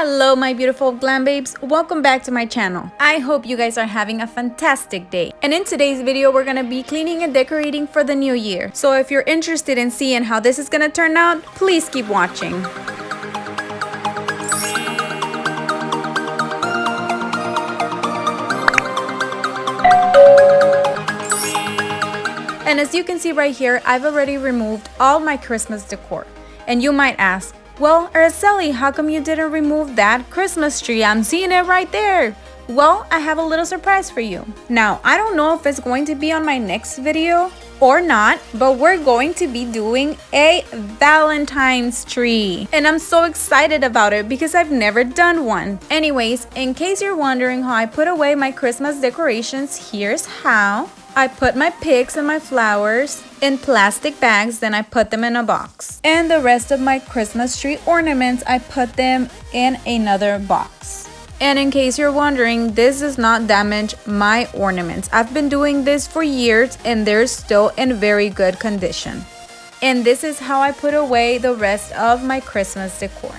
Hello my beautiful glam babes, welcome back to my channel. I hope you guys are having a fantastic day. And in today's video we're gonna be cleaning and decorating for the new year. So if you're interested in seeing how this is gonna turn out, please keep watching. And as you can see right here, I've already removed all my Christmas decor. And you might ask, well, Araceli, how come you didn't remove that Christmas tree? I'm seeing it right there. Well, I have a little surprise for you. Now, I don't know if it's going to be on my next video or not, but we're going to be doing a Valentine's tree. And I'm so excited about it because I've never done one. Anyways, in case you're wondering how I put away my Christmas decorations, here's how. I put my picks and my flowers in plastic bags, then I put them in a box. And the rest of my Christmas tree ornaments, I put them in another box. And in case you're wondering, this does not damage my ornaments. I've been doing this for years and they're still in very good condition. And this is how I put away the rest of my Christmas decor.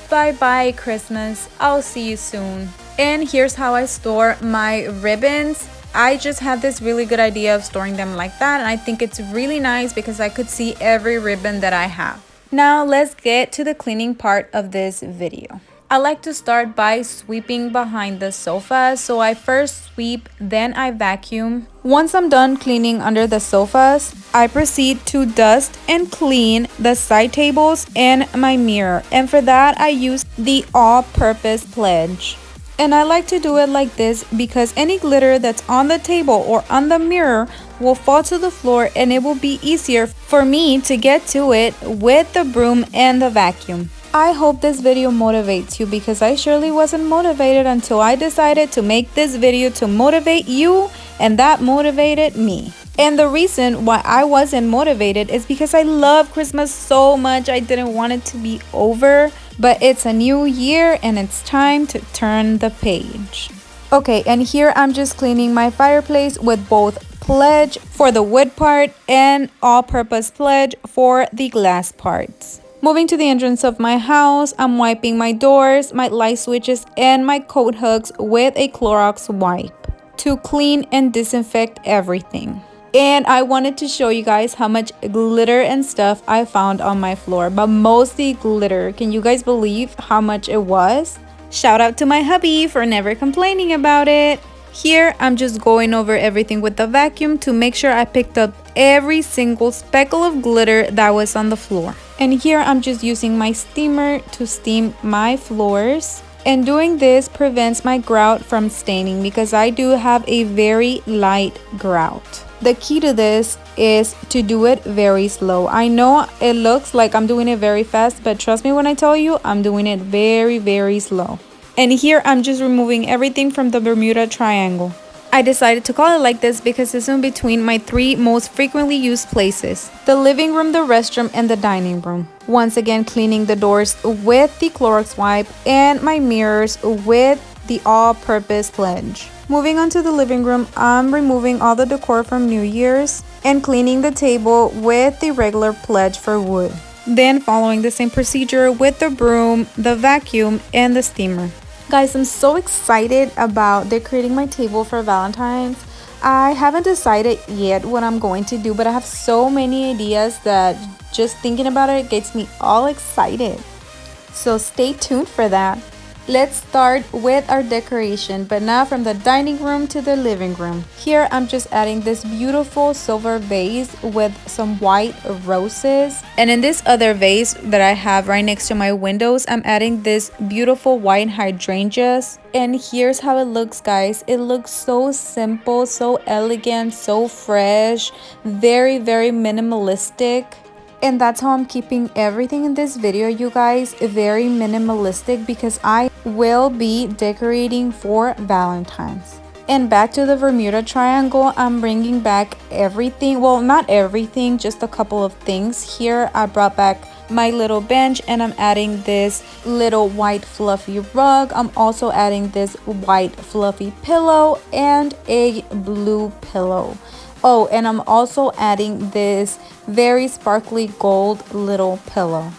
Bye bye Christmas, I'll see you soon. And here's how I store my ribbons. I just had this really good idea of storing them like that, and I think it's really nice because I could see every ribbon that I have. Now let's get to the cleaning part of this video. I like to start by sweeping behind the sofa. So I first sweep, then I vacuum. Once I'm done cleaning under the sofas, I proceed to dust and clean the side tables and my mirror. And for that, I use the all-purpose pledge. And I like to do it like this because any glitter that's on the table or on the mirror will fall to the floor, and it will be easier for me to get to it with the broom and the vacuum. I hope this video motivates you because I surely wasn't motivated until I decided to make this video to motivate you, and that motivated me. And the reason why I wasn't motivated is because I love Christmas so much. I didn't want it to be over, but it's a new year and it's time to turn the page. Okay, and here I'm just cleaning my fireplace with both pledge for the wood part and all-purpose pledge for the glass parts. Moving to the entrance of my house, I'm wiping my doors, my light switches, and my coat hooks with a Clorox wipe to clean and disinfect everything. And I wanted to show you guys how much glitter and stuff I found on my floor, but mostly glitter. Can you guys believe how much it was? Shout out to my hubby for never complaining about it. Here, I'm just going over everything with the vacuum to make sure I picked up every single speckle of glitter that was on the floor. And here, I'm just using my steamer to steam my floors. And doing this prevents my grout from staining because I do have a very light grout. The key to this is to do it very slow. I know it looks like I'm doing it very fast, but trust me when I tell you, I'm doing it very, very slow. And here I'm just removing everything from the Bermuda Triangle. I decided to call it like this because it's in between my three most frequently used places: the living room, the restroom, and the dining room. Once again, cleaning the doors with the Clorox wipe and my mirrors with the all-purpose pledge. Moving on to the living room, I'm removing all the decor from New Year's and cleaning the table with the regular pledge for wood. Then following the same procedure with the broom, the vacuum, and the steamer. Guys, I'm so excited about decorating my table for Valentine's. I haven't decided yet what I'm going to do, but I have so many ideas that just thinking about it gets me all excited. So stay tuned for that. Let's start with our decoration, but now from the dining room to the living room. Here I'm just adding this beautiful silver vase with some white roses. And in this other vase that I have right next to my windows, I'm adding this beautiful white hydrangeas. And here's how it looks, guys. It looks so simple, so elegant, so fresh, very, very minimalistic. And that's how I'm keeping everything in this video, you guys, very minimalistic because I will be decorating for Valentine's. And back to the Bermuda Triangle, I'm bringing back everything. Well, not everything, just a couple of things. Here, I brought back my little bench and I'm adding this little white fluffy rug. I'm also adding this white fluffy pillow and a blue pillow. Oh, and I'm also adding this very sparkly gold little pillow.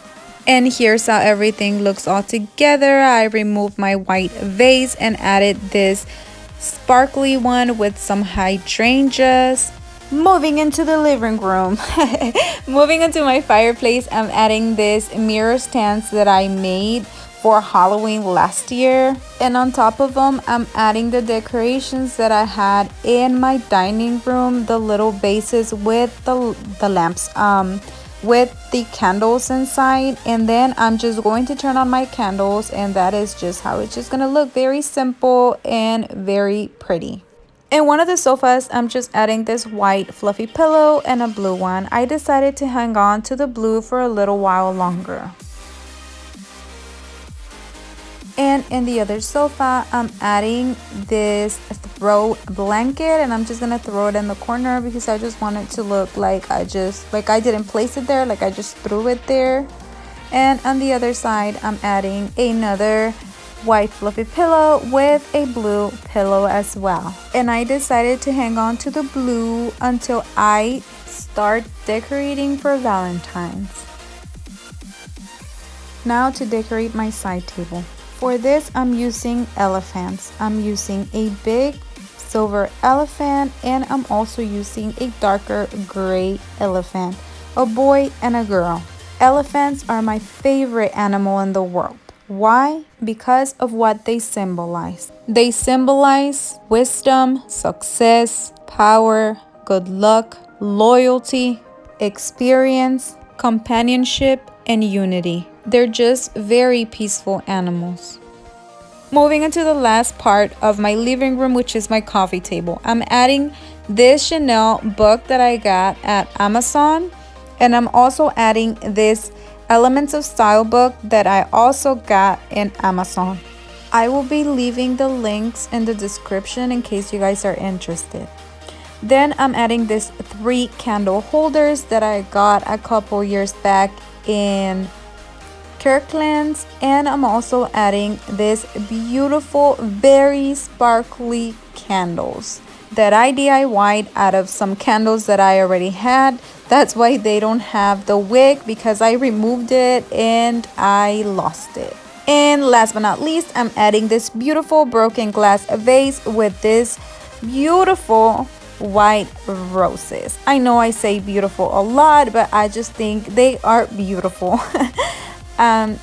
And here's how everything looks all together. I removed my white vase and added this sparkly one with some hydrangeas. Moving into the living room. Moving into my fireplace, I'm adding this mirror stands that I made for Halloween last year. And on top of them, I'm adding the decorations that I had in my dining room, the little vases with the lamps, with the candles inside. And then I'm just going to turn on my candles, and that is just how it's just gonna look. Very simple and very pretty. In one of the sofas, I'm just adding this white fluffy pillow and a blue one. I decided to hang on to the blue for a little while longer. And in the other sofa, I'm adding this throw blanket, and I'm just gonna throw it in the corner because I just want it to look like I didn't place it there, like I just threw it there. And on the other side, I'm adding another white fluffy pillow with a blue pillow as well. And I decided to hang on to the blue until I start decorating for Valentine's. Now to decorate my side table. For this, I'm using elephants. I'm using a big silver elephant, and I'm also using a darker gray elephant, a boy and a girl. Elephants are my favorite animal in the world. Why? Because of what they symbolize. They symbolize wisdom, success, power, good luck, loyalty, experience, companionship, and unity. They're just very peaceful animals. Moving into the last part of my living room, which is my coffee table. I'm adding this Chanel book that I got at Amazon, and I'm also adding this Elements of Style book that I also got in Amazon. I will be leaving the links in the description in case you guys are interested. Then I'm adding this 3 candle holders that I got a couple years back in Kirkland's, and I'm also adding this beautiful, very sparkly candles that I DIY'd out of some candles that I already had. That's why they don't have the wick, because I removed it and I lost it. And last but not least, I'm adding this beautiful broken glass vase with this beautiful white roses. I know I say beautiful a lot, but I just think they are beautiful.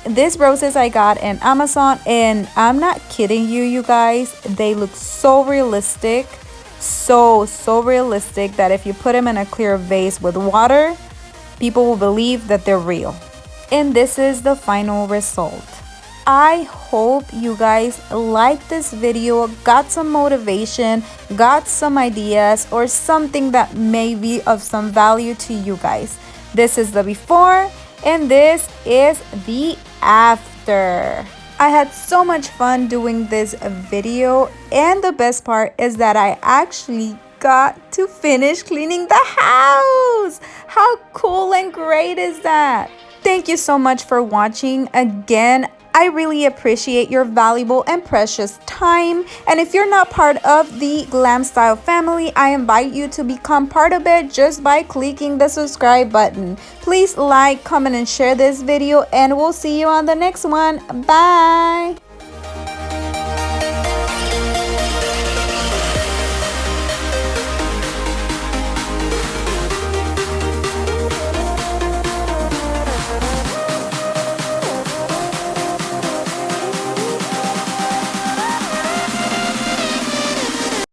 These roses I got in Amazon, and I'm not kidding you guys, they look so realistic, so realistic that if you put them in a clear vase with water, people will believe that they're real. And this is the final result. I hope you guys liked this video, got some motivation, got some ideas, or something that may be of some value to you guys. This is the before, and this is the after. I had so much fun doing this video, and the best part is that I actually got to finish cleaning the house. How cool and great is that? Thank you so much for watching. Again, I really appreciate your valuable and precious time. And if you're not part of the Glam Style family, I invite you to become part of it just by clicking the subscribe button. Please like, comment, and share this video, and we'll see you on the next one. Bye!